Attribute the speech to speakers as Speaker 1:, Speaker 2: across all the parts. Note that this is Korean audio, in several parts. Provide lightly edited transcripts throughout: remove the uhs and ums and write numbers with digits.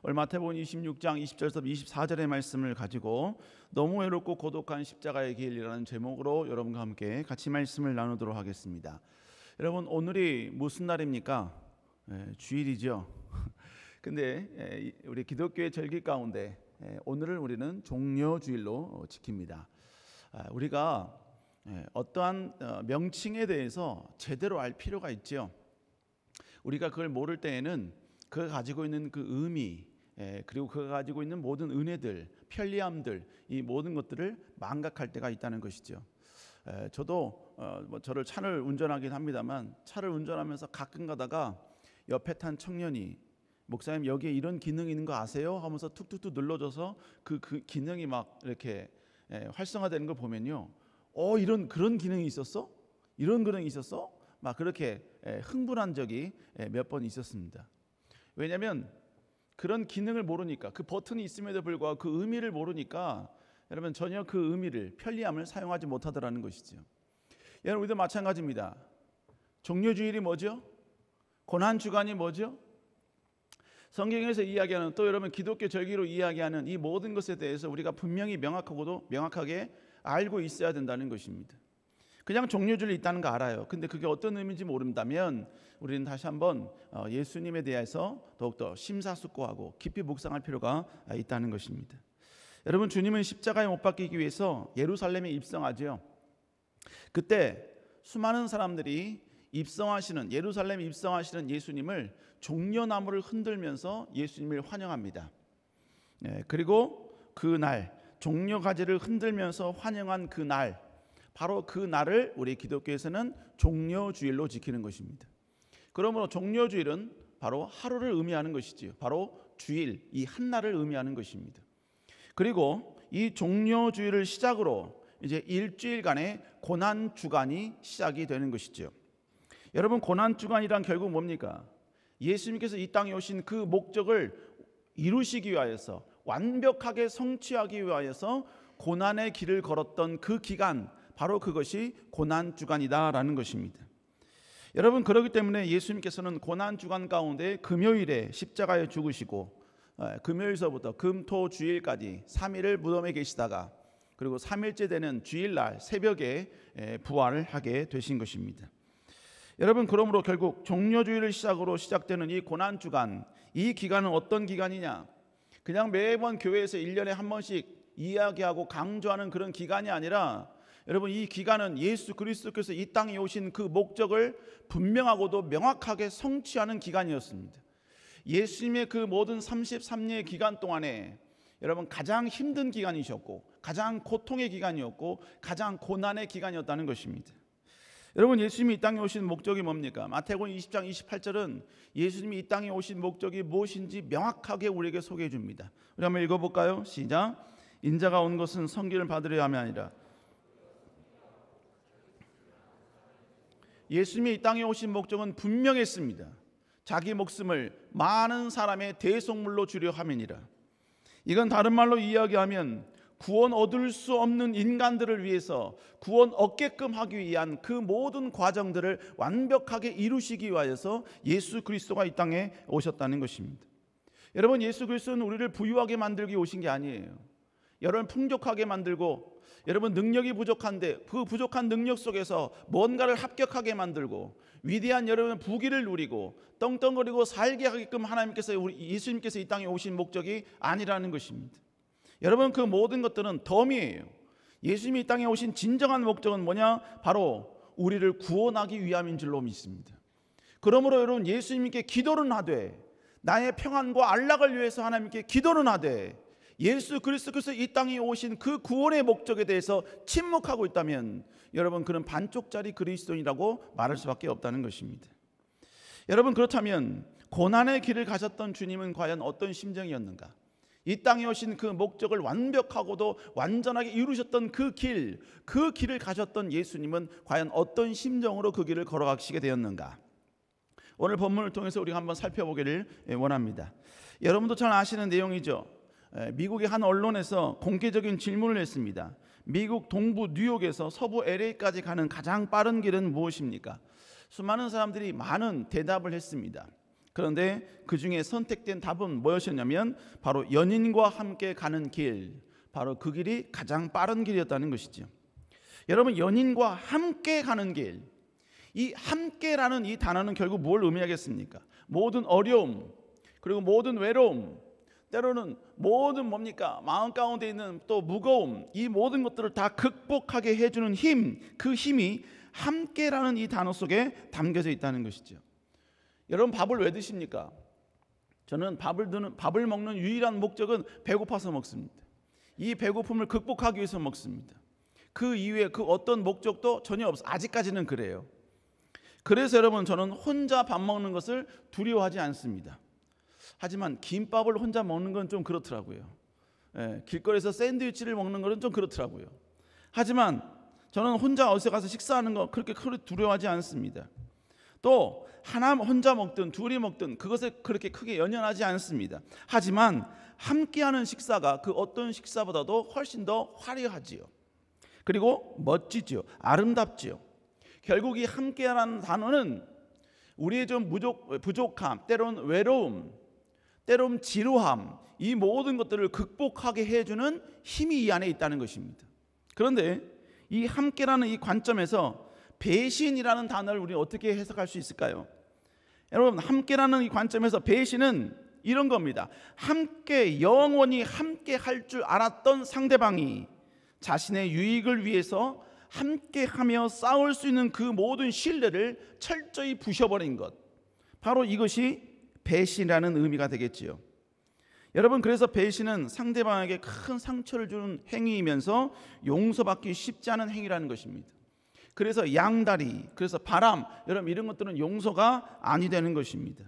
Speaker 1: 오늘 마태복음 26장 20절에서 24절의 말씀을 가지고 너무 외롭고 고독한 십자가의 길이라는 제목으로 여러분과 함께 같이 말씀을 나누도록 하겠습니다. 여러분, 오늘이 무슨 날입니까? 주일이죠. 근데 우리 기독교의 절기 가운데 오늘을 우리는 종려주일로 지킵니다. 우리가 어떠한 명칭에 대해서 제대로 알 필요가 있죠. 우리가 그걸 모를 때에는 그가 가지고 있는 그 의미, 그리고 그가 가지고 있는 모든 은혜들, 편리함들, 이 모든 것들을 망각할 때가 있다는 것이죠. 저도 저를 차를 운전하긴 합니다만 차를 운전하면서 가끔 가다가 옆에 탄 청년이 목사님 여기에 이런 기능이 있는 거 아세요? 하면서 툭툭툭 눌러줘서 그 기능이 막 이렇게 활성화되는 걸 보면요, 이런 그런 기능이 있었어? 이런 기능이 있었어? 막 그렇게 흥분한 적이 몇 번 있었습니다. 왜냐하면 그런 기능을 모르니까, 그 버튼이 있음에도 불구하고 그 의미를 모르니까 여러분 전혀 그 의미를, 편리함을 사용하지 못하더라는 것이죠. 여러분, 우리도 마찬가지입니다. 종려주일이 뭐죠? 고난주간이 뭐죠? 성경에서 이야기하는, 또 여러분 기독교 절기로 이야기하는 이 모든 것에 대해서 우리가 분명히 명확하게 알고 있어야 된다는 것입니다. 그냥 종려주일이 있다는 거 알아요. 근데 그게 어떤 의미인지 모른다면 우리는 다시 한번 예수님에 대해서 더욱더 심사숙고하고 깊이 묵상할 필요가 있다는 것입니다. 여러분, 주님은 십자가에 못 박히기 위해서 예루살렘에 입성하죠. 그때 수많은 사람들이 예루살렘에 입성하시는 예수님을 종려나무를 흔들면서 예수님을 환영합니다. 그리고 그날 종려가지를 흔들면서 환영한 그날, 바로 그 날을 우리 기독교에서는 종려주일로 지키는 것입니다. 그러므로 종려주일은 바로 하루를 의미하는 것이지요. 바로 주일, 이 한 날을 의미하는 것입니다. 그리고 이 종려주일을 시작으로 이제 일주일간의 고난주간이 시작이 되는 것이죠. 여러분, 고난주간이란 결국 뭡니까? 예수님께서 이 땅에 오신 그 목적을 이루시기 위하여서, 완벽하게 성취하기 위하여서 고난의 길을 걸었던 그 기간, 바로 그것이 고난주간이다라는 것입니다. 여러분, 그렇기 때문에 예수님께서는 고난주간 가운데 금요일에 십자가에 죽으시고, 금요일서부터 금토주일까지 3일을 무덤에 계시다가, 그리고 3일째 되는 주일날 새벽에 부활을 하게 되신 것입니다. 여러분, 그러므로 결국 종려주일을 시작으로 시작되는 이 고난주간, 이 기간은 어떤 기간이냐? 그냥 매번 교회에서 1년에 한 번씩 이야기하고 강조하는 그런 기간이 아니라, 여러분, 이 기간은 예수 그리스도께서 이 땅에 오신 그 목적을 분명하고도 명확하게 성취하는 기간이었습니다. 예수님의 그 모든 33년의 기간 동안에 여러분 가장 힘든 기간이셨고, 가장 고통의 기간이었고, 가장 고난의 기간이었다는 것입니다. 여러분, 예수님이 이 땅에 오신 목적이 뭡니까? 마태복음 20장 28절은 예수님이 이 땅에 오신 목적이 무엇인지 명확하게 우리에게 소개해 줍니다. 우리 한번 읽어볼까요? 시작. 인자가 온 것은 선기를 받으려 함이 아니라. 예수님이 이 땅에 오신 목적은 분명했습니다. 자기 목숨을 많은 사람의 대속물로 주려 함이니라. 이건 다른 말로 이야기하면 구원 얻을 수 없는 인간들을 위해서 구원 얻게끔 하기 위한 그 모든 과정들을 완벽하게 이루시기 위하여서 예수 그리스도가 이 땅에 오셨다는 것입니다. 여러분, 예수 그리스도는 우리를 부유하게 만들기 오신 게 아니에요. 여러분 풍족하게 만들고, 여러분 능력이 부족한데 그 부족한 능력 속에서 뭔가를 합격하게 만들고, 위대한 여러분 부귀를 누리고 떵떵거리고 살게 하게끔 하나님께서, 예수님께서 이 땅에 오신 목적이 아니라는 것입니다. 여러분, 그 모든 것들은 덤이에요. 예수님이 이 땅에 오신 진정한 목적은 뭐냐? 바로 우리를 구원하기 위함인 줄로 믿습니다. 그러므로 여러분, 예수님께 기도는 하되, 나의 평안과 안락을 위해서 하나님께 기도는 하되, 예수 그리스도께서 이 땅에 오신 그 구원의 목적에 대해서 침묵하고 있다면 여러분, 그는 반쪽짜리 그리스도인이라고 말할 수밖에 없다는 것입니다. 여러분, 그렇다면 고난의 길을 가셨던 주님은 과연 어떤 심정이었는가? 이 땅에 오신 그 목적을 완벽하고도 완전하게 이루셨던 그 길을 가셨던 예수님은 과연 어떤 심정으로 그 길을 걸어가시게 되었는가? 오늘 본문을 통해서 우리가 한번 살펴보기를 원합니다. 여러분도 잘 아시는 내용이죠. 미국의 한 언론에서 공개적인 질문을 했습니다. 미국 동부 뉴욕에서 서부 LA까지 가는 가장 빠른 길은 무엇입니까? 수많은 사람들이 많은 대답을 했습니다. 그런데 그 중에 선택된 답은 무엇이었냐면 바로 연인과 함께 가는 길, 바로 그 길이 가장 빠른 길이었다는 것이죠. 여러분, 연인과 함께 가는 길, 이 함께라는 이 단어는 결국 뭘 의미하겠습니까? 모든 어려움, 그리고 모든 외로움, 때로는 모든 뭡니까? 마음 가운데 있는 또 무거움, 이 모든 것들을 다 극복하게 해주는 힘, 그 힘이 함께라는 이 단어 속에 담겨져 있다는 것이죠. 여러분, 밥을 왜 드십니까? 저는 밥을 먹는 유일한 목적은 배고파서 먹습니다. 이 배고픔을 극복하기 위해서 먹습니다. 그 이후에 그 어떤 목적도 전혀 없어. 아직까지는 그래요. 그래서 여러분, 저는 혼자 밥 먹는 것을 두려워하지 않습니다. 하지만 김밥을 혼자 먹는 건 좀 그렇더라고요. 길거리에서 샌드위치를 먹는 것은 좀 그렇더라고요. 하지만 저는 혼자 어디서 가서 식사하는 거 그렇게 크게 두려워하지 않습니다. 또 하나 혼자 먹든 둘이 먹든 그것에 그렇게 크게 연연하지 않습니다. 하지만 함께하는 식사가 그 어떤 식사보다도 훨씬 더 화려하지요. 그리고 멋지지요. 아름답지요. 결국 이 함께라는 단어는 우리의 좀 부족함, 때로는 외로움, 때로는 지루함, 이 모든 것들을 극복하게 해주는 힘이 이 안에 있다는 것입니다. 그런데 이 함께라는 이 관점에서 배신이라는 단어를 우리 어떻게 해석할 수 있을까요? 여러분, 함께라는 이 관점에서 배신은 이런 겁니다. 함께, 영원히 함께 할 줄 알았던 상대방이 자신의 유익을 위해서 함께하며 싸울 수 있는 그 모든 신뢰를 철저히 부셔버린 것, 바로 이것이 배신이라는 의미가 되겠지요. 여러분, 그래서 배신은 상대방에게 큰 상처를 주는 행위이면서 용서받기 쉽지 않은 행위라는 것입니다. 그래서 양다리, 그래서 바람, 여러분, 이런 것들은 용서가 아니 되는 것입니다.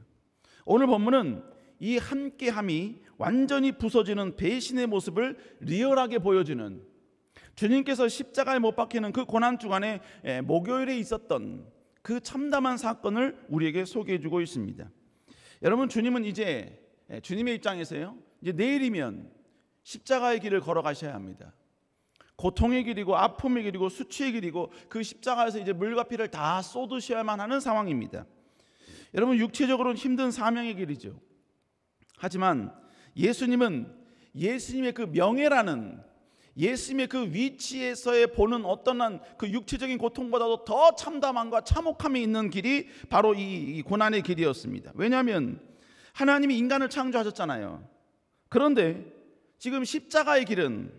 Speaker 1: 오늘 본문은 이 함께함이 완전히 부서지는 배신의 모습을 리얼하게 보여주는, 주님께서 십자가에 못 박히는 그 고난 주간에 목요일에 있었던 그 참담한 사건을 우리에게 소개해 주고 있습니다. 여러분, 주님은 이제 주님의 입장에서요, 이제 내일이면 십자가의 길을 걸어가셔야 합니다. 고통의 길이고 아픔의 길이고 수치의 길이고 그 십자가에서 이제 물과 피를 다 쏟으셔야만 하는 상황입니다. 여러분, 육체적으로는 힘든 사명의 길이죠. 하지만 예수님은 예수님의 그 명예라는, 예수님의 그 위치에서의 보는 어떤 그 육체적인 고통보다도 더 참담함과 참혹함이 있는 길이 바로 이 고난의 길이었습니다. 왜냐하면 하나님이 인간을 창조하셨잖아요. 그런데 지금 십자가의 길은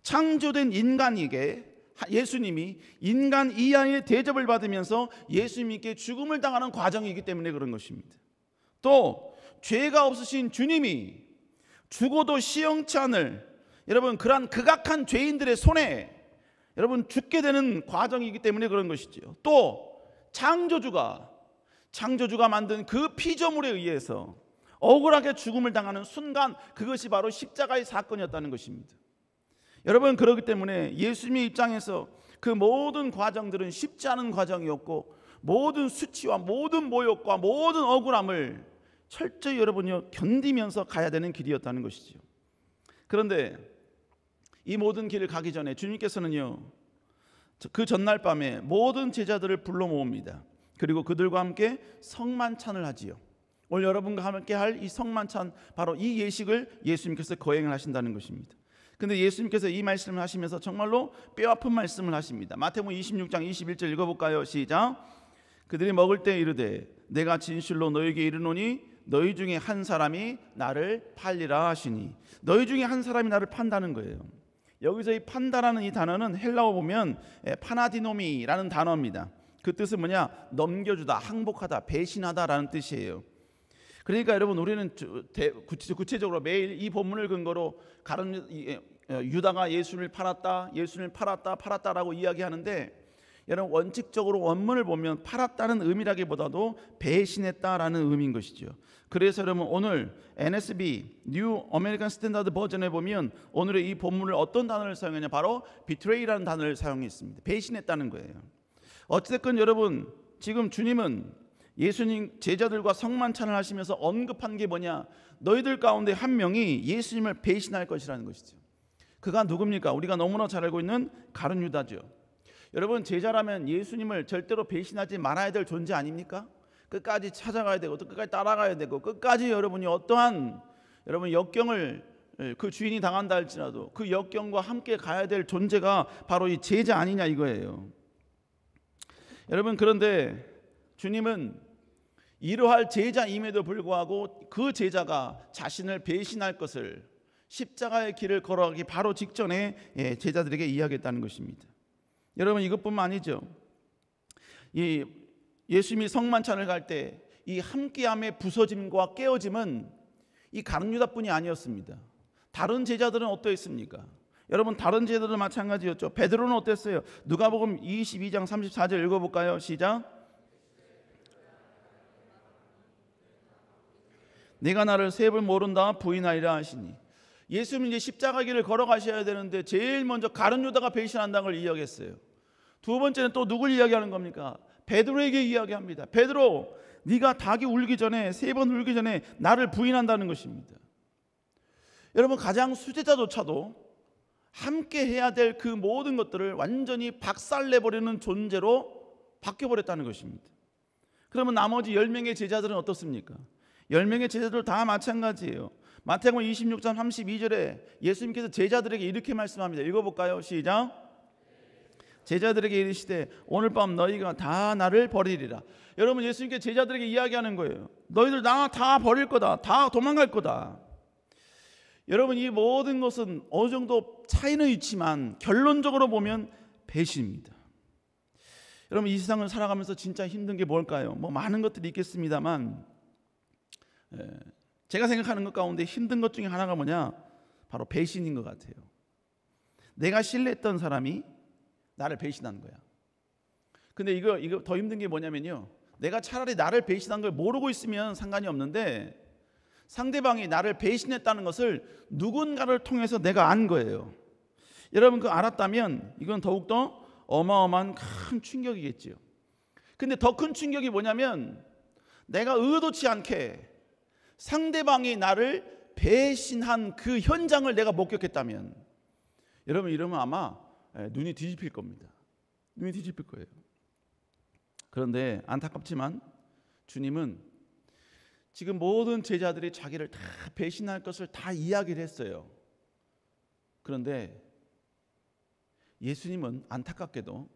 Speaker 1: 창조된 인간에게 예수님이 인간 이하의 대접을 받으면서 예수님께 죽음을 당하는 과정이기 때문에 그런 것입니다. 또 죄가 없으신 주님이 죽어도 시영치 않을, 여러분, 그러한 극악한 죄인들의 손에 여러분 죽게 되는 과정이기 때문에 그런 것이지요. 또 창조주가 만든 그 피조물에 의해서 억울하게 죽음을 당하는 순간, 그것이 바로 십자가의 사건이었다는 것입니다. 여러분, 그렇기 때문에 예수님의 입장에서 그 모든 과정들은 쉽지 않은 과정이었고, 모든 수치와 모든 모욕과 모든 억울함을 철저히 여러분이 견디면서 가야 되는 길이었다는 것이죠. 그런데 이 모든 길을 가기 전에 주님께서는요, 그 전날 밤에 모든 제자들을 불러 모읍니다. 그리고 그들과 함께 성만찬을 하지요. 오늘 여러분과 함께 할 이 성만찬, 바로 이 예식을 예수님께서 거행을 하신다는 것입니다. 근데 예수님께서 이 말씀을 하시면서 정말로 뼈아픈 말씀을 하십니다. 마태복음 26장 21절 읽어볼까요? 시작. 그들이 먹을 때 이르되 내가 진실로 너희에게 이르노니 너희 중에 한 사람이 나를 팔리라 하시니. 너희 중에 한 사람이 나를 판다는 거예요. 여기서 이 판다라는 이 단어는 헬라어 보면 파나디노미라는 단어입니다. 그 뜻은 뭐냐? 넘겨주다, 항복하다, 배신하다라는 뜻이에요. 그러니까 여러분, 우리는 구체적으로 매일 이 본문을 근거로 유다가 예수를 팔았다라고 이야기하는데, 여러분, 원칙적으로 원문을 보면 팔았다는 의미라기보다도 배신했다라는 의미인 것이죠. 그래서 여러분, 오늘 NSB 뉴 아메리칸 스탠다드 버전에 보면 오늘의 이 본문을 어떤 단어를 사용했냐, 바로 betray라는 단어를 사용했습니다. 배신했다는 거예요. 어찌됐건 여러분, 지금 주님은 예수님 제자들과 성만찬을 하시면서 언급한 게 뭐냐? 너희들 가운데 한 명이 예수님을 배신할 것이라는 것이죠. 그가 누굽니까? 우리가 너무나 잘 알고 있는 가룟 유다죠. 여러분, 제자라면 예수님을 절대로 배신하지 말아야 될 존재 아닙니까? 끝까지 찾아가야 되고 또 끝까지 따라가야 되고 끝까지 여러분이 어떠한 여러분 역경을 그 주인이 당한다 할지라도 그 역경과 함께 가야 될 존재가 바로 이 제자 아니냐 이거예요. 여러분, 그런데 주님은 이러할 제자임에도 불구하고 그 제자가 자신을 배신할 것을 십자가의 길을 걸어가기 바로 직전에 제자들에게 이야기했다는 것입니다. 여러분, 이것뿐만 아니죠. 예수님이 성만찬을 갈 때 이 함께함의 부서짐과 깨어짐은 이 가룟 유다뿐이 아니었습니다. 다른 제자들은 어떠했습니까? 여러분, 다른 제자들도 마찬가지였죠. 베드로는 어땠어요? 누가복음 22장 34절 읽어볼까요? 시작. 네가 나를 세 번 모른다 부인하리라 하시니. 예수님이 이제 십자가 길을 걸어가셔야 되는데 제일 먼저 가룟 유다가 배신한다는 걸 이야기했어요. 두 번째는 또 누굴 이야기하는 겁니까? 베드로에게 이야기합니다. 베드로, 네가 닭이 울기 전에, 세 번 울기 전에 나를 부인한다는 것입니다. 여러분, 가장 수제자조차도 함께 해야 될 그 모든 것들을 완전히 박살내버리는 존재로 바뀌어버렸다는 것입니다. 그러면 나머지 10명의 제자들은 어떻습니까? 10명의 제자들 다 마찬가지예요. 마태복음 26장 32절에 예수님께서 제자들에게 이렇게 말씀합니다. 읽어볼까요? 시작. 제자들에게 이르시되 오늘 밤 너희가 다 나를 버리리라. 여러분, 예수님께 제자들에게 이야기하는 거예요. 너희들 나 다 버릴 거다. 다 도망갈 거다. 여러분, 이 모든 것은 어느 정도 차이는 있지만 결론적으로 보면 배신입니다. 여러분, 이 세상을 살아가면서 진짜 힘든 게 뭘까요? 뭐 많은 것들이 있겠습니다만 제가 생각하는 것 가운데 힘든 것 중에 하나가 뭐냐? 바로 배신인 것 같아요. 내가 신뢰했던 사람이 나를 배신한 거야. 근데 이거 더 힘든 게 뭐냐면요, 내가 차라리 나를 배신한 걸 모르고 있으면 상관이 없는데 상대방이 나를 배신했다는 것을 누군가를 통해서 내가 안 거예요. 여러분, 그 알았다면 이건 더욱더 어마어마한 큰 충격이겠지요. 근데 더 큰 충격이 뭐냐면 내가 의도치 않게 상대방이 나를 배신한 그 현장을 내가 목격했다면, 여러분, 이러면 아마 눈이 뒤집힐 겁니다. 눈이 뒤집힐 거예요. 그런데 안타깝지만 주님은 지금 모든 제자들이 자기를 다 배신할 것을 다 이야기를 했어요. 그런데 예수님은 안타깝게도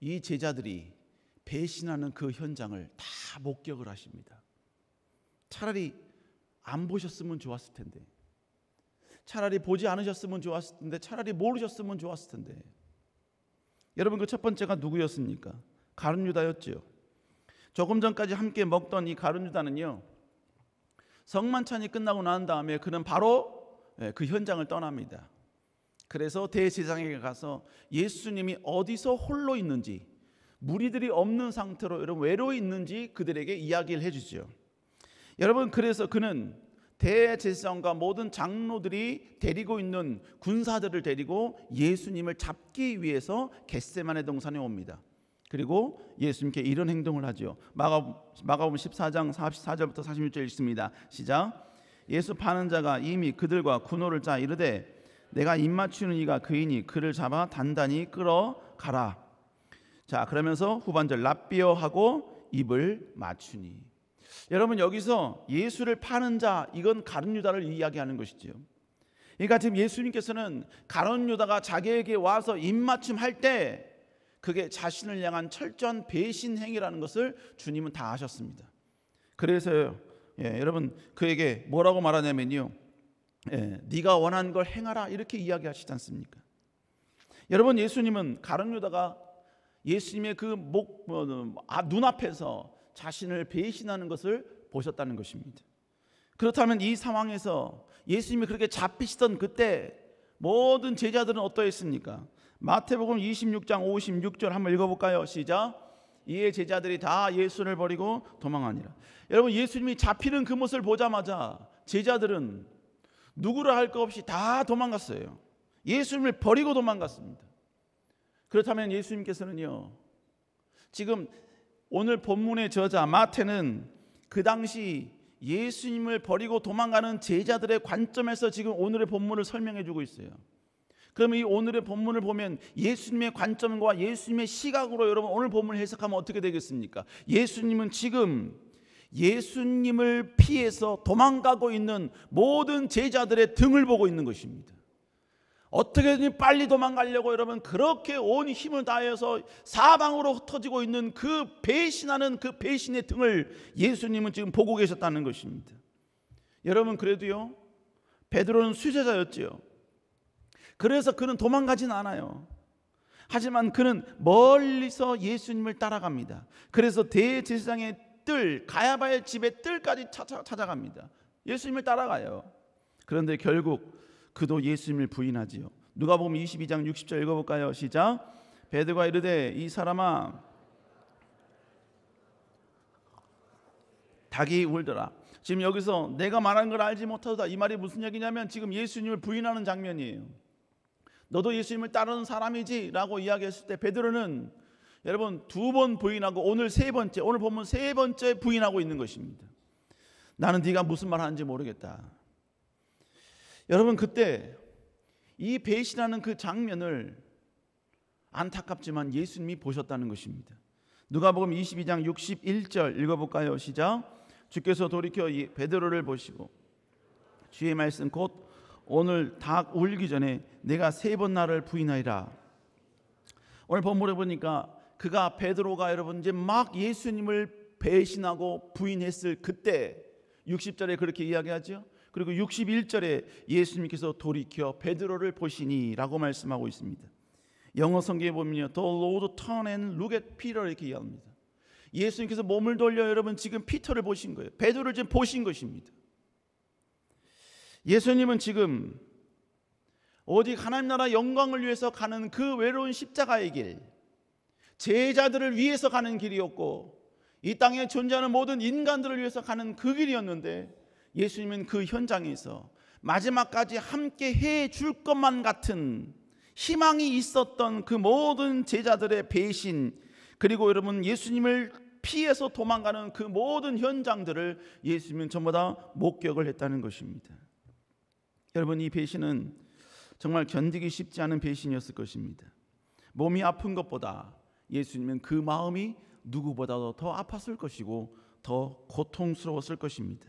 Speaker 1: 이 제자들이 배신하는 그 현장을 다 목격을 하십니다. 차라리 안 보셨으면 좋았을 텐데, 차라리 보지 않으셨으면 좋았을 텐데, 차라리 모르셨으면 좋았을 텐데. 여러분, 그 첫 번째가 누구였습니까? 가룟 유다였죠. 조금 전까지 함께 먹던 이 가룟 유다는요, 성만찬이 끝나고 난 다음에 그는 바로 그 현장을 떠납니다. 그래서 대제사장에게 가서 예수님이 어디서 홀로 있는지, 무리들이 없는 상태로 여러분 외로이 있는지 그들에게 이야기를 해주죠. 여러분, 그래서 그는 대제사장과 모든 장로들이 데리고 있는 군사들을 데리고 예수님을 잡기 위해서 겟세마네 동산에 옵니다. 그리고 예수님께 이런 행동을 하죠. 마가복음 14장 44절부터 46절 읽습니다. 시작. 예수 파는 자가 이미 그들과 군호를 짜 이르되 내가 입 맞추는 이가 그이니 그를 잡아 단단히 끌어가라. 자, 그러면서 후반절 랍비어 하고 입을 맞추니. 여러분, 여기서 예수를 파는 자, 이건 가룟 유다를 이야기하는 것이죠. 그러니까 지금 예수님께서는 가룟 유다가 자기에게 와서 입맞춤할 때 그게 자신을 향한 철저한 배신 행위라는 것을 주님은 다 아셨습니다. 그래서요, 여러분, 그에게 뭐라고 말하냐면요, 네가 원하는 걸 행하라, 이렇게 이야기하시지 않습니까? 여러분, 예수님은 가룟 유다가 예수님의 그 눈앞에서 자신을 배신하는 것을 보셨다는 것입니다. 그렇다면 이 상황에서 예수님이 그렇게 잡히시던 그때 모든 제자들은 어떠했습니까? 마태복음 26장 56절 한번 읽어볼까요? 시작. 이에 제자들이 다 예수를 버리고 도망하니라. 여러분, 예수님이 잡히는 그 모습을 보자마자 제자들은 누구라 할 것 없이 다 도망갔어요. 예수님을 버리고 도망갔습니다. 그렇다면 예수님께서는요, 지금 오늘 본문의 저자 마태는 그 당시 예수님을 버리고 도망가는 제자들의 관점에서 지금 오늘의 본문을 설명해 주고 있어요. 그러면 이 오늘의 본문을 보면 예수님의 관점과 예수님의 시각으로 여러분 오늘 본문을 해석하면 어떻게 되겠습니까? 예수님은 지금 예수님을 피해서 도망가고 있는 모든 제자들의 등을 보고 있는 것입니다. 어떻게든 빨리 도망가려고 여러분 그렇게 온 힘을 다해서 사방으로 흩어지고 있는 그 배신하는 그 배신의 등을 예수님은 지금 보고 계셨다는 것입니다. 여러분 그래도요, 베드로는 수제자였지요. 그래서 그는 도망가진 않아요. 하지만 그는 멀리서 예수님을 따라갑니다. 그래서 대제사장의 뜰, 가야바의 집의 뜰까지 찾아갑니다. 예수님을 따라가요. 그런데 결국 그도 예수님을 부인하지요. 누가복음 22장 60절 읽어볼까요? 시작. 베드로가 이르되 이 사람아 닭이 울더라. 지금 여기서 내가 말하는 걸 알지 못하다, 이 말이 무슨 얘기냐면 지금 예수님을 부인하는 장면이에요. 너도 예수님을 따르는 사람이지 라고 이야기했을 때 베드로는 여러분 2번 부인하고 오늘 3번째, 오늘 보면 3번째 부인하고 있는 것입니다. 나는 네가 무슨 말 하는지 모르겠다. 여러분 그때 이 배신하는 그 장면을 안타깝지만 예수님이 보셨다는 것입니다. 누가복음 22장 61절 읽어볼까요? 시작. 주께서 돌이켜 베드로를 보시고 주의 말씀 곧 오늘 닭 울기 전에 내가 3번 나를 부인하리라. 오늘 본문에 보니까 그가 베드로가 여러분 이제 막 예수님을 배신하고 부인했을 그때 60절에 그렇게 이야기하죠. 그리고 61절에 예수님께서 돌이켜 베드로를 보시니 라고 말씀하고 있습니다. 영어 성경에 보면요, The Lord turned and looked at Peter 이렇게 이야기합니다. 예수님께서 몸을 돌려 여러분 지금 피터를 보신 거예요. 베드로를 지금 보신 것입니다. 예수님은 지금 오직 하나님 나라 영광을 위해서 가는 그 외로운 십자가의 길, 제자들을 위해서 가는 길이었고 이 땅에 존재하는 모든 인간들을 위해서 가는 그 길이었는데 예수님은 그 현장에서 마지막까지 함께 해줄 것만 같은 희망이 있었던 그 모든 제자들의 배신, 그리고 여러분 예수님을 피해서 도망가는 그 모든 현장들을 예수님은 전부 다 목격을 했다는 것입니다. 여러분 이 배신은 정말 견디기 쉽지 않은 배신이었을 것입니다. 몸이 아픈 것보다 예수님은 그 마음이 누구보다도 더 아팠을 것이고 더 고통스러웠을 것입니다.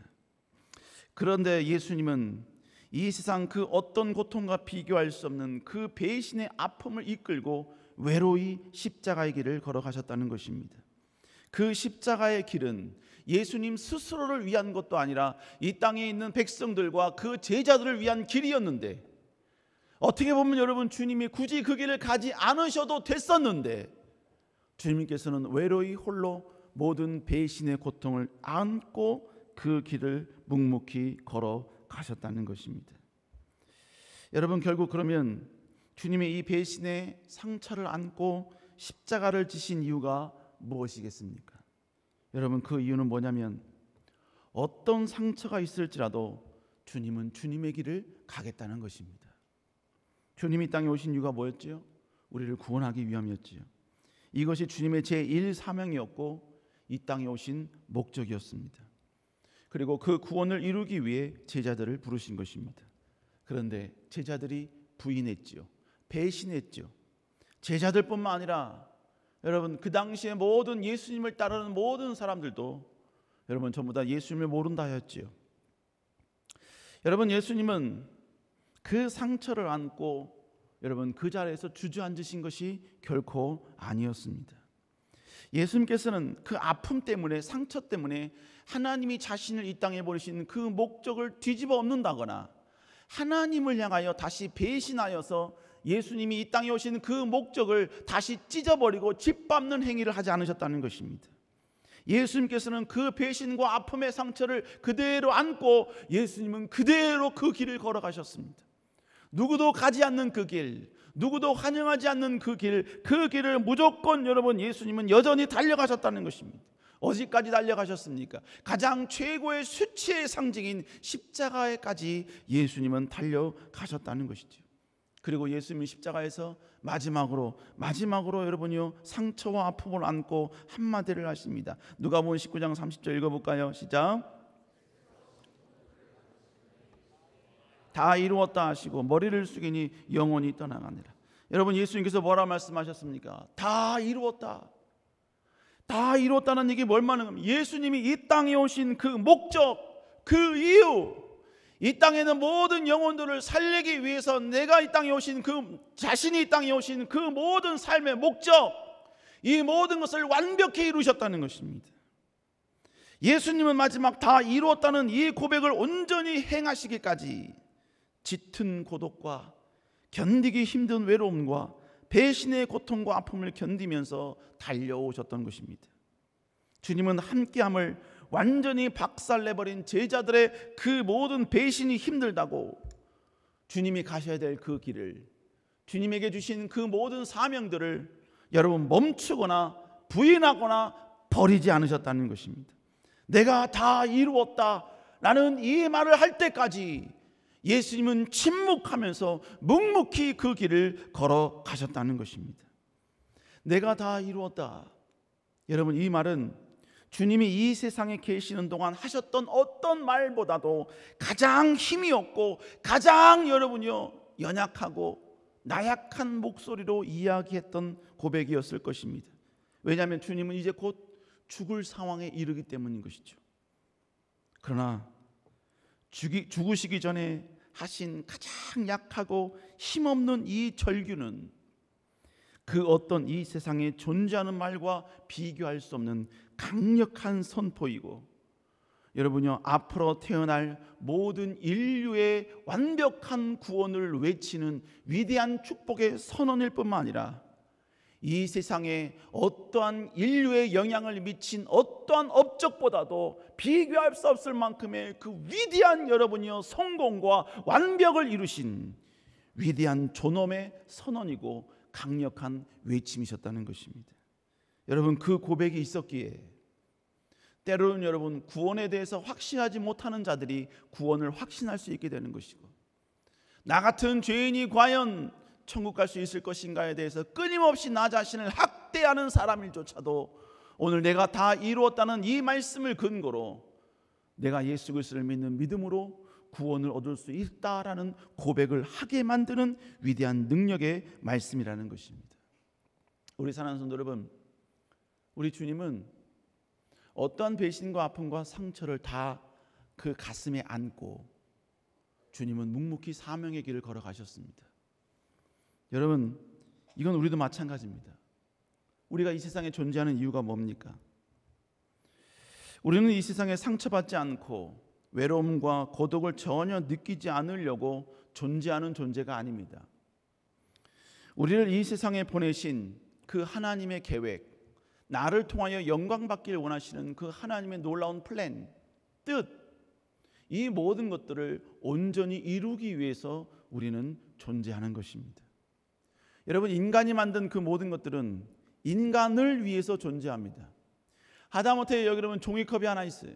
Speaker 1: 그런데 예수님은 이 세상 그 어떤 고통과 비교할 수 없는 그 배신의 아픔을 이끌고 외로이 십자가의 길을 걸어가셨다는 것입니다. 그 십자가의 길은 예수님 스스로를 위한 것도 아니라 이 땅에 있는 백성들과 그 제자들을 위한 길이었는데, 어떻게 보면 여러분 주님이 굳이 그 길을 가지 않으셔도 됐었는데 주님께서는 외로이 홀로 모든 배신의 고통을 안고 그 길을 묵묵히 걸어가셨다는 것입니다. 여러분 결국 그러면 주님의 이 배신의 상처를 안고 십자가를 지신 이유가 무엇이겠습니까? 여러분 그 이유는 뭐냐면 어떤 상처가 있을지라도 주님은 주님의 길을 가겠다는 것입니다. 주님이 땅에 오신 이유가 뭐였지요? 우리를 구원하기 위함이었지요. 이것이 주님의 제1사명이었고 이 땅에 오신 목적이었습니다. 그리고 그 구원을 이루기 위해 제자들을 부르신 것입니다. 그런데 제자들이 부인했지요. 배신했지요. 제자들뿐만 아니라 여러분 그 당시에 모든 예수님을 따르는 모든 사람들도 여러분 전부 다 예수님을 모른다 하였지요. 여러분 예수님은 그 상처를 안고 여러분 그 자리에서 주저앉으신 것이 결코 아니었습니다. 예수님께서는 그 아픔 때문에, 상처 때문에 하나님이 자신을 이 땅에 보내신 그 목적을 뒤집어 엎는다거나 하나님을 향하여 다시 배신하여서 예수님이 이 땅에 오신 그 목적을 다시 찢어버리고 짓밟는 행위를 하지 않으셨다는 것입니다. 예수님께서는 그 배신과 아픔의 상처를 그대로 안고 예수님은 그대로 그 길을 걸어가셨습니다. 누구도 가지 않는 그 길, 누구도 환영하지 않는 그 길을 무조건 여러분 예수님은 여전히 달려가셨다는 것입니다. 어디까지 달려가셨습니까? 가장 최고의 수치의 상징인 십자가에까지 예수님은 달려가셨다는 것이죠. 그리고 예수님이 십자가에서 마지막으로 여러분이요 상처와 아픔을 안고 한마디를 하십니다. 누가복음 19장 30절 읽어볼까요? 시작. 다 이루었다 하시고 머리를 숙이니 영혼이 떠나가니라. 여러분, 예수님께서 뭐라 말씀하셨습니까? 다 이루었다. 다 이루었다는 얘기 뭘 말하는 겁니까? 예수님이 이 땅에 오신 그 목적, 그 이유, 이 땅에 있는 모든 영혼들을 살리기 위해서 내가 이 땅에 오신 자신이 이 땅에 오신 그 모든 삶의 목적, 이 모든 것을 완벽히 이루셨다는 것입니다. 예수님은 마지막 다 이루었다는 이 고백을 온전히 행하시기까지 짙은 고독과 견디기 힘든 외로움과 배신의 고통과 아픔을 견디면서 달려오셨던 것입니다. 주님은 함께함을 완전히 박살내버린 제자들의 그 모든 배신이 힘들다고 주님이 가셔야 될 그 길을, 주님에게 주신 그 모든 사명들을 여러분 멈추거나 부인하거나 버리지 않으셨다는 것입니다. 내가 다 이루었다라는 이 말을 할 때까지 예수님은 침묵하면서 묵묵히 그 길을 걸어가셨다는 것입니다. 내가 다 이루었다. 여러분, 이 말은 주님이 이 세상에 계시는 동안 하셨던 어떤 말보다도 가장 힘이 없고 가장 여러분요 연약하고 나약한 목소리로 이야기했던 고백이었을 것입니다. 왜냐하면 주님은 이제 곧 죽을 상황에 이르기 때문인 것이죠. 그러나 죽으시기 전에 하신 가장 약하고 힘없는 이 절규는 그 어떤 이 세상에 존재하는 말과 비교할 수 없는 강력한 선포이고, 여러분요 앞으로 태어날 모든 인류의 완벽한 구원을 외치는 위대한 축복의 선언일 뿐만 아니라 이 세상에 어떠한 인류의 영향을 미친 어떠한 업적보다도 비교할 수 없을 만큼의 그 위대한 여러분이요 성공과 완벽을 이루신 위대한 존엄의 선언이고 강력한 외침이셨다는 것입니다. 여러분, 그 고백이 있었기에 때로는 여러분 구원에 대해서 확신하지 못하는 자들이 구원을 확신할 수 있게 되는 것이고, 나 같은 죄인이 과연 천국 갈 수 있을 것인가에 대해서 끊임없이 나 자신을 학대하는 사람일조차도 오늘 내가 다 이루었다는 이 말씀을 근거로 내가 예수 그리스도를 믿는 믿음으로 구원을 얻을 수 있다라는 고백을 하게 만드는 위대한 능력의 말씀이라는 것입니다. 우리 사랑하는 성도 여러분, 우리 주님은 어떠한 배신과 아픔과 상처를 다 그 가슴에 안고 주님은 묵묵히 사명의 길을 걸어가셨습니다. 여러분, 이건 우리도 마찬가지입니다. 우리가 이 세상에 존재하는 이유가 뭡니까? 우리는 이 세상에 상처받지 않고 외로움과 고독을 전혀 느끼지 않으려고 존재하는 존재가 아닙니다. 우리를 이 세상에 보내신 그 하나님의 계획, 나를 통하여 영광받기를 원하시는 그 하나님의 놀라운 플랜, 뜻, 이 모든 것들을 온전히 이루기 위해서 우리는 존재하는 것입니다. 여러분, 인간이 만든 그 모든 것들은 인간을 위해서 존재합니다. 하다못해 여러분 종이컵이 하나 있어요.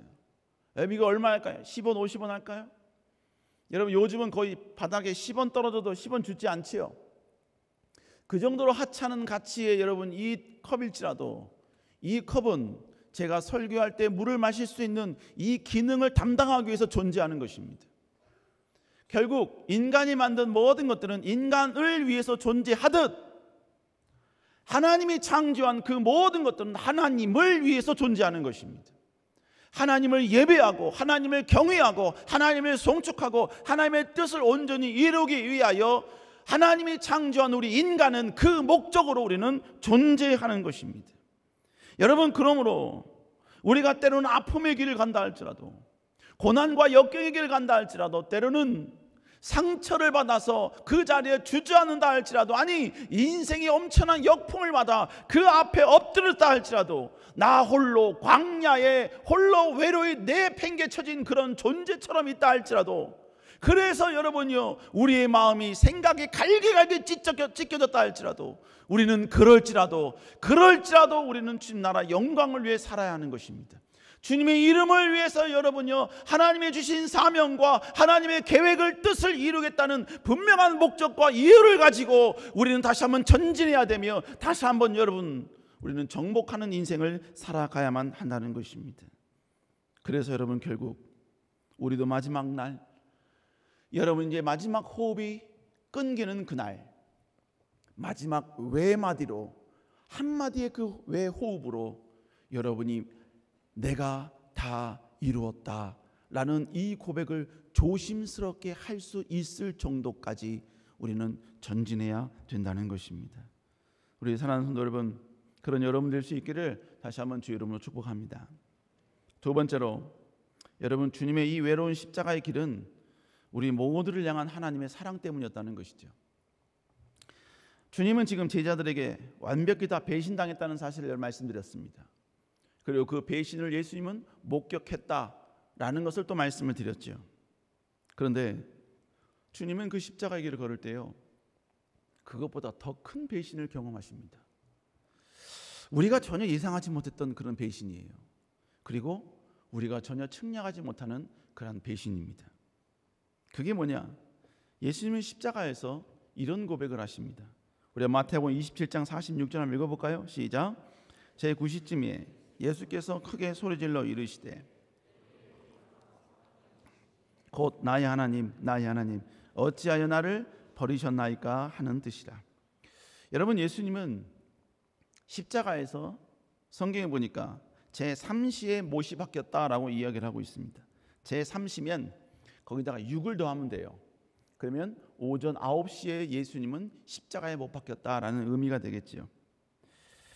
Speaker 1: 이거 얼마 할까요? 10원, 50원 할까요? 여러분, 요즘은 거의 바닥에 10원 떨어져도 10원 주지 않지요. 그 정도로 하찮은 가치의 여러분 이 컵일지라도 이 컵은 제가 설교할 때 물을 마실 수 있는 이 기능을 담당하기 위해서 존재하는 것입니다. 결국 인간이 만든 모든 것들은 인간을 위해서 존재하듯 하나님이 창조한 그 모든 것들은 하나님을 위해서 존재하는 것입니다. 하나님을 예배하고 하나님을 경외하고 하나님을 송축하고 하나님의 뜻을 온전히 이루기 위하여 하나님이 창조한 우리 인간은 그 목적으로 우리는 존재하는 것입니다. 여러분, 그러므로 우리가 때로는 아픔의 길을 간다 할지라도 고난과 역경의 길을 간다 할지라도 때로는 상처를 받아서 그 자리에 주저앉는다 할지라도, 아니 인생이 엄청난 역풍을 받아 그 앞에 엎드렸다 할지라도 나 홀로 광야에 홀로 외로이 내팽개쳐진 그런 존재처럼 있다 할지라도, 그래서 여러분요 우리의 마음이 생각이 갈기갈기 찢겨졌다 할지라도 우리는 그럴지라도 우리는 주님 나라 영광을 위해 살아야 하는 것입니다. 주님의 이름을 위해서 여러분요 하나님의 주신 사명과 하나님의 계획을 뜻을 이루겠다는 분명한 목적과 이유를 가지고 우리는 다시 한번 전진해야 되며 다시 한번 여러분 우리는 정복하는 인생을 살아가야만 한다는 것입니다. 그래서 여러분 결국 우리도 마지막 날 여러분 이제 마지막 호흡이 끊기는 그날, 마지막 외마디로, 한마디의 그 외호흡으로 여러분이 내가 다 이루었다 라는 이 고백을 조심스럽게 할 수 있을 정도까지 우리는 전진해야 된다는 것입니다. 우리 사랑하는 성도 여러분, 그런 여러분 될 수 있기를 다시 한번 주의 이름으로 축복합니다. 두 번째로, 여러분 주님의 이 외로운 십자가의 길은 우리 모두를 향한 하나님의 사랑 때문이었다는 것이죠. 주님은 지금 제자들에게 완벽히 다 배신당했다는 사실을 말씀드렸습니다. 그리고 그 배신을 예수님은 목격했다라는 것을 또 말씀을 드렸죠. 그런데 주님은 그 십자가의 길을 걸을 때요, 그것보다 더 큰 배신을 경험하십니다. 우리가 전혀 예상하지 못했던 그런 배신이에요. 그리고 우리가 전혀 측량하지 못하는 그런 배신입니다. 그게 뭐냐? 예수님은 십자가에서 이런 고백을 하십니다. 우리가 마태복음 27장 46절 한번 읽어볼까요? 시작. 제9시쯤에 예수께서 크게 소리질러 이르시되 곧 나의 하나님 나의 하나님 어찌하여 나를 버리셨나이까 하는 뜻이라. 여러분, 예수님은 십자가에서 성경에 보니까 제3시에 못이 박혔다라고 이야기를 하고 있습니다. 제3시면 거기다가 6을 더하면 돼요. 그러면 오전 9시에 예수님은 십자가에 못 박혔다라는 의미가 되겠죠.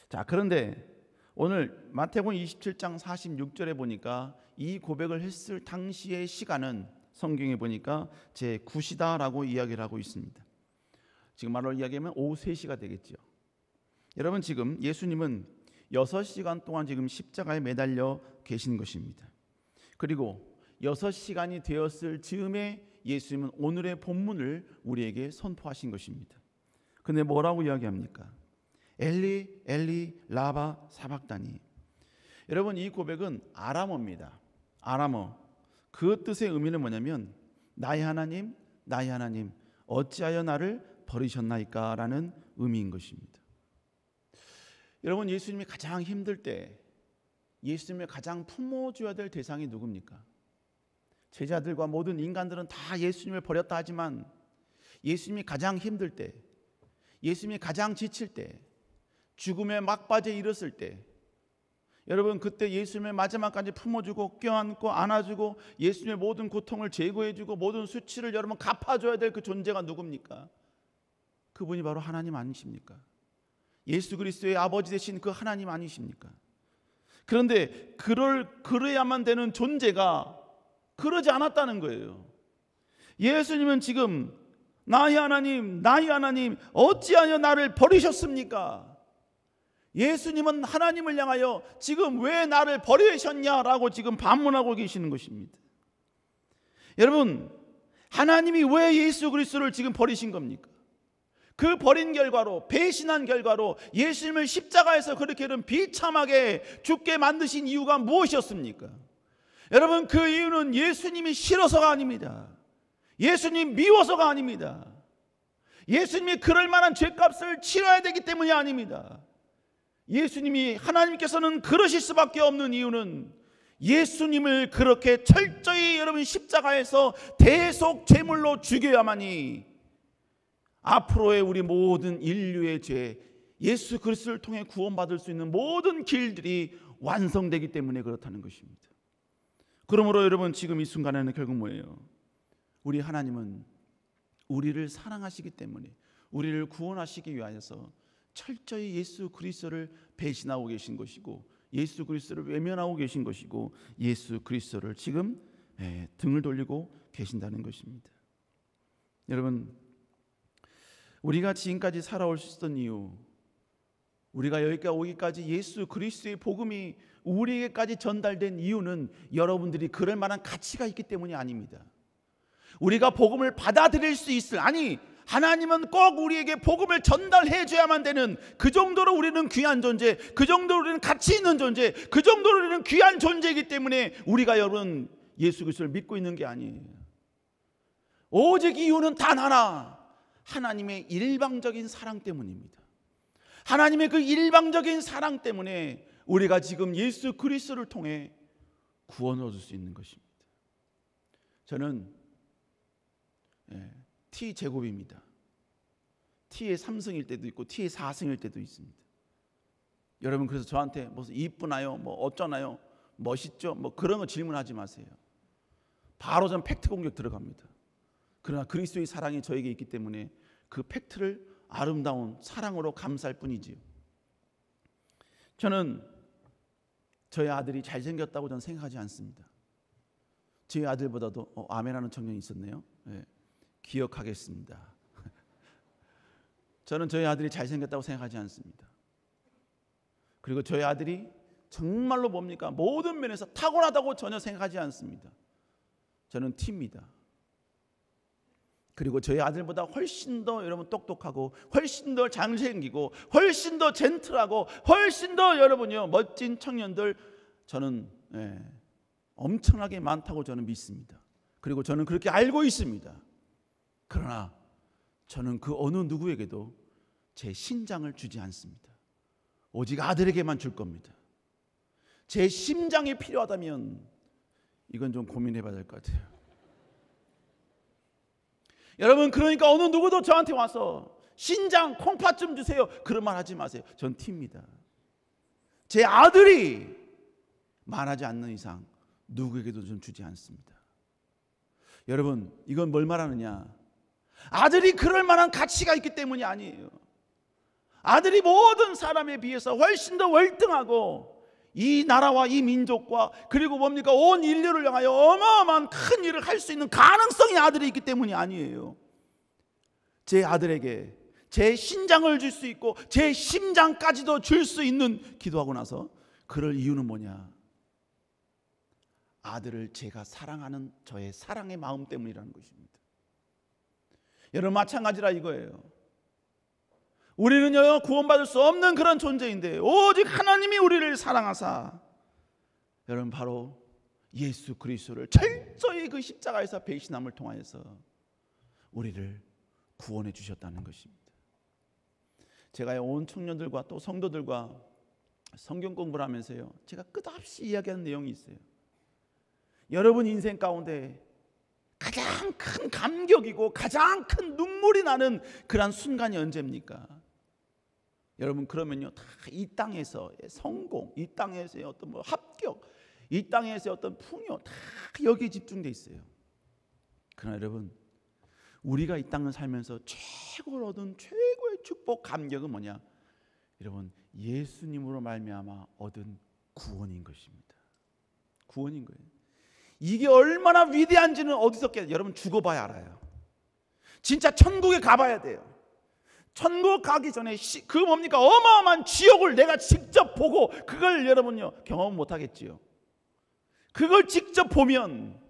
Speaker 1: 자, 그런데 오늘 마태복음 27장 46절에 보니까 이 고백을 했을 당시의 시간은 성경에 보니까 제9시다라고 이야기를 하고 있습니다. 지금 말로 이야기하면 오후 3시가 되겠죠. 여러분, 지금 예수님은 6시간 동안 지금 십자가에 매달려 계신 것입니다. 그리고 6시간이 되었을 즈음에 예수님은 오늘의 본문을 우리에게 선포하신 것입니다. 근데 뭐라고 이야기합니까? 엘리 엘리 라바 사박다니. 여러분, 이 고백은 아람어입니다. 아람어. 그 뜻의 의미는 뭐냐면 나의 하나님 나의 하나님 어찌하여 나를 버리셨나이까 라는 의미인 것입니다. 여러분, 예수님이 가장 힘들 때 예수님을 가장 품어줘야 될 대상이 누굽니까? 제자들과 모든 인간들은 다 예수님을 버렸다 하지만 예수님이 가장 힘들 때, 예수님이 가장 지칠 때, 죽음의 막바지에 이르렀을 때, 여러분 그때 예수님을 마지막까지 품어주고 껴안고 안아주고 예수님의 모든 고통을 제거해주고 모든 수치를 여러분 갚아줘야 될 그 존재가 누굽니까? 그분이 바로 하나님 아니십니까? 예수 그리스도의 아버지 되신 그 하나님 아니십니까? 그런데 그래야만 되는 존재가 그러지 않았다는 거예요. 예수님은 지금 나의 하나님 나의 하나님 어찌하여 나를 버리셨습니까? 예수님은 하나님을 향하여 지금 왜 나를 버리셨냐라고 지금 반문하고 계시는 것입니다. 여러분, 하나님이 왜 예수 그리스도를 지금 버리신 겁니까? 그 버린 결과로, 배신한 결과로 예수님을 십자가에서 그렇게 비참하게 죽게 만드신 이유가 무엇이었습니까? 여러분, 그 이유는 예수님이 싫어서가 아닙니다. 예수님 미워서가 아닙니다. 예수님이 그럴 만한 죄값을 치러야 되기 때문이 아닙니다. 예수님이, 하나님께서는 그러실 수밖에 없는 이유는 예수님을 그렇게 철저히 여러분 십자가에서 대속 제물로 죽여야만이 앞으로의 우리 모든 인류의 죄, 예수 그리스도를 통해 구원받을 수 있는 모든 길들이 완성되기 때문에 그렇다는 것입니다. 그러므로 여러분, 지금 이 순간에는 결국 뭐예요? 우리 하나님은 우리를 사랑하시기 때문에 우리를 구원하시기 위하여서 철저히 예수 그리스도를 배신하고 계신 것이고 예수 그리스도를 외면하고 계신 것이고 예수 그리스도를 지금 등을 돌리고 계신다는 것입니다. 여러분, 우리가 지금까지 살아올 수 있었던 이유, 우리가 여기까지 오기까지 예수 그리스도의 복음이 우리에게까지 전달된 이유는 여러분들이 그럴 만한 가치가 있기 때문이 아닙니다. 우리가 복음을 받아들일 수 있을, 아니 하나님은 꼭 우리에게 복음을 전달해 줘야만 되는, 그 정도로 우리는 귀한 존재, 그 정도로 우리는 가치 있는 존재, 그 정도로 우리는 귀한 존재이기 때문에 우리가 여러분 예수 그리스도를 믿고 있는 게 아니에요. 오직 이유는 단 하나, 하나님의 일방적인 사랑 때문입니다. 하나님의 그 일방적인 사랑 때문에 우리가 지금 예수 그리스도를 통해 구원을 얻을 수 있는 것입니다. 저는 t 제곱입니다. t의 3승일 때도 있고 t의 4승일 때도 있습니다. 여러분 그래서 저한테 무슨 이쁘나요? 뭐 어쩌나요? 멋있죠? 뭐 그런 거 질문하지 마세요. 바로 전 팩트 공격 들어갑니다. 그러나 그리스도의 사랑이 저에게 있기 때문에 그 팩트를 아름다운 사랑으로 감쌀 뿐이지요. 저는 저희 아들이 잘생겼다고 저는 생각하지 않습니다. 저희 아들보다도 아멘하는 청년이 있었네요. 기억하겠습니다. 저는 저희 아들이 잘생겼다고 생각하지 않습니다. 그리고 저희 아들이 정말로 뭡니까? 모든 면에서 탁월하다고 전혀 생각하지 않습니다. 저는 T입니다. 그리고 저희 아들보다 훨씬 더 여러분 똑똑하고 훨씬 더 잘생기고 훨씬 더 젠틀하고 훨씬 더 여러분요 멋진 청년들 저는 엄청나게 많다고 저는 믿습니다. 그리고 저는 그렇게 알고 있습니다. 그러나 저는 그 어느 누구에게도 제 신장을 주지 않습니다. 오직 아들에게만 줄 겁니다. 제 심장이 필요하다면 이건 좀 고민해 봐야 될 것 같아요. 여러분 그러니까 어느 누구도 저한테 와서 신장 콩팥 좀 주세요 그런 말 하지 마세요. 전 T입니다. 제 아들이 말하지 않는 이상 누구에게도 좀 주지 않습니다. 여러분 이건 뭘 말하느냐? 아들이 그럴 만한 가치가 있기 때문이 아니에요. 아들이 모든 사람에 비해서 훨씬 더 월등하고 이 나라와 이 민족과 그리고 뭡니까 온 인류를 향하여 어마어마한 큰 일을 할 수 있는 가능성이 아들이 있기 때문이 아니에요. 제 아들에게 제 신장을 줄 수 있고 제 심장까지도 줄 수 있는 기도하고 나서 그럴 이유는 뭐냐? 아들을 제가 사랑하는 저의 사랑의 마음 때문이라는 것입니다. 여러분 마찬가지라 이거예요. 우리는요 구원받을 수 없는 그런 존재인데 오직 하나님이 우리를 사랑하사 여러분 바로 예수 그리스도를 철저히 그 십자가에서 배신함을 통하여서 우리를 구원해 주셨다는 것입니다. 제가 온 청년들과 또 성도들과 성경 공부를 하면서요 제가 끝없이 이야기하는 내용이 있어요. 여러분 인생 가운데 가장 큰 감격이고 가장 큰 눈물이 나는 그런 순간이 언제입니까? 여러분 그러면요 다 이 땅에서의 성공, 이 땅에서의 어떤 뭐 합격, 이 땅에서의 어떤 풍요 다 여기에 집중돼 있어요. 그러나 여러분 우리가 이 땅을 살면서 최고를 얻은 최고의 축복 감격은 뭐냐? 여러분 예수님으로 말미암아 얻은 구원인 것입니다. 구원인 거예요. 이게 얼마나 위대한지는 어디서 깨? 여러분 죽어봐야 알아요. 진짜 천국에 가봐야 돼요. 천국 가기 전에 그 뭡니까 어마어마한 지옥을 내가 직접 보고 그걸 여러분요 경험 못하겠지요. 그걸 직접 보면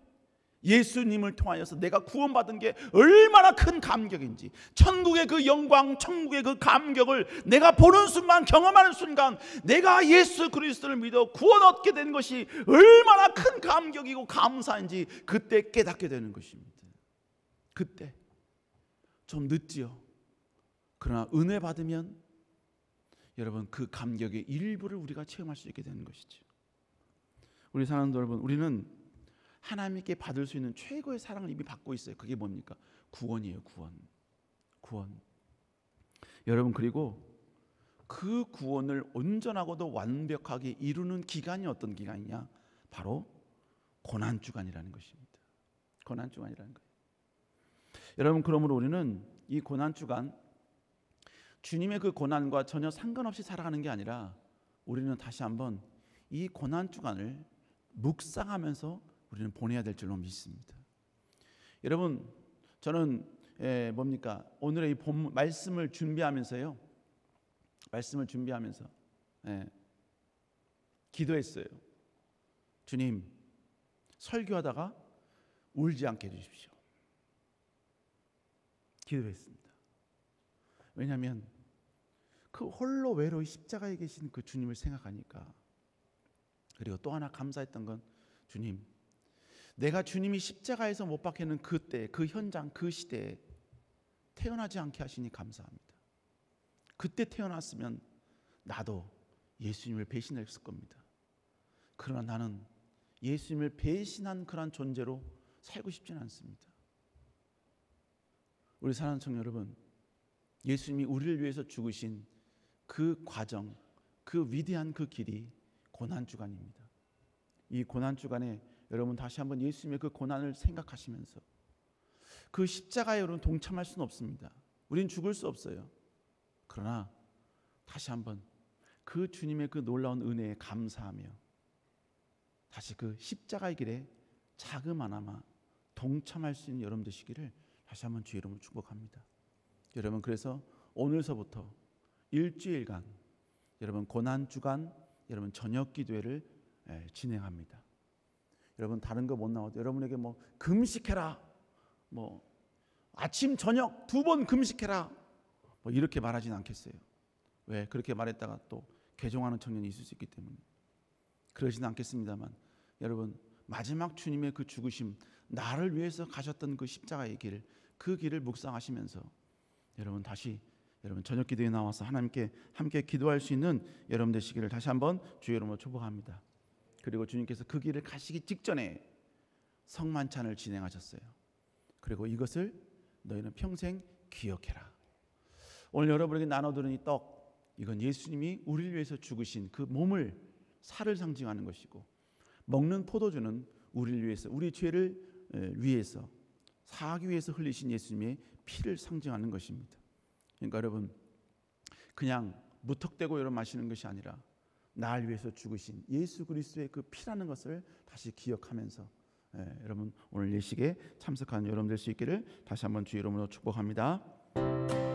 Speaker 1: 예수님을 통하여서 내가 구원받은 게 얼마나 큰 감격인지 천국의 그 영광 천국의 그 감격을 내가 보는 순간 경험하는 순간 내가 예수 그리스도를 믿어 구원 얻게 된 것이 얼마나 큰 감격이고 감사인지 그때 깨닫게 되는 것입니다. 그때 좀 늦지요. 그러나 은혜 받으면 여러분 그 감격의 일부를 우리가 체험할 수 있게 되는 것이죠. 우리 사랑하는 여러분 우리는 하나님께 받을 수 있는 최고의 사랑을 이미 받고 있어요. 그게 뭡니까? 구원이에요. 구원. 여러분 그리고 그 구원을 온전하고도 완벽하게 이루는 기간이 어떤 기간이냐? 바로 고난주간이라는 것입니다. 고난주간이라는 거예요. 여러분 그러므로 우리는 이 고난주간 주님의 그 고난과 전혀 상관없이 살아가는 게 아니라 우리는 다시 한번 이 고난주간을 묵상하면서 우리는 보내야 될 줄로 믿습니다. 여러분 저는 뭡니까 오늘의 이 본 말씀을 준비하면서요 기도했어요. 주님 설교하다가 울지 않게 해주십시오. 기도했습니다. 왜냐하면 그 홀로 외로이 십자가에 계신 그 주님을 생각하니까. 그리고 또 하나 감사했던 건 주님 내가 주님이 십자가에서 못 박히는 그때 그 현장 그 시대에 태어나지 않게 하시니 감사합니다. 그때 태어났으면 나도 예수님을 배신했을 겁니다. 그러나 나는 예수님을 배신한 그런 존재로 살고 싶지는 않습니다. 우리 사랑하는 청년 여러분, 예수님이 우리를 위해서 죽으신 그 과정, 그 위대한 그 길이 고난주간입니다. 이 고난주간에 여러분 다시 한번 예수님의 그 고난을 생각하시면서 그 십자가에 여러분 동참할 수는 없습니다. 우린 죽을 수 없어요. 그러나 다시 한번 그 주님의 그 놀라운 은혜에 감사하며 다시 그 십자가의 길에 자그마나마 동참할 수 있는 여러분 되시기를 다시 한번 주의 이름으로 축복합니다. 여러분, 그래서 오늘서부터 일주일간 여러분 고난주간 여러분 저녁 기도회를 진행합니다. 여러분 다른 거 못 나와도 여러분에게 뭐 금식해라, 뭐 아침 저녁 2번 금식해라, 뭐 이렇게 말하진 않겠어요. 왜? 그렇게 말했다가 또 개종하는 청년이 있을 수 있기 때문에 그러지는 않겠습니다만, 여러분 마지막 주님의 그 죽으심, 나를 위해서 가셨던 그 십자가의 길, 그 길을 묵상하시면서 여러분 다시 여러분 저녁 기도에 나와서 하나님께 함께 기도할 수 있는 여러분 되시기를 다시 한번 주의 이름으로 축복합니다. 그리고 주님께서 그 길을 가시기 직전에 성만찬을 진행하셨어요. 그리고 이것을 너희는 평생 기억해라. 오늘 여러분에게 나눠드린 이 떡, 이건 예수님이 우리를 위해서 죽으신 그 몸을, 살을 상징하는 것이고, 먹는 포도주는 우리를 위해서, 우리 죄를 위해서 사하기 위해서 흘리신 예수님의 피를 상징하는 것입니다. 그러니까 여러분 그냥 무턱대고 여러분 마시는 것이 아니라 나를 위해서 죽으신 예수 그리스도의 그 피라는 것을 다시 기억하면서 여러분 오늘 예식에 참석하는 여러분 될 수 있기를 다시 한번 주의 이름으로 축복합니다.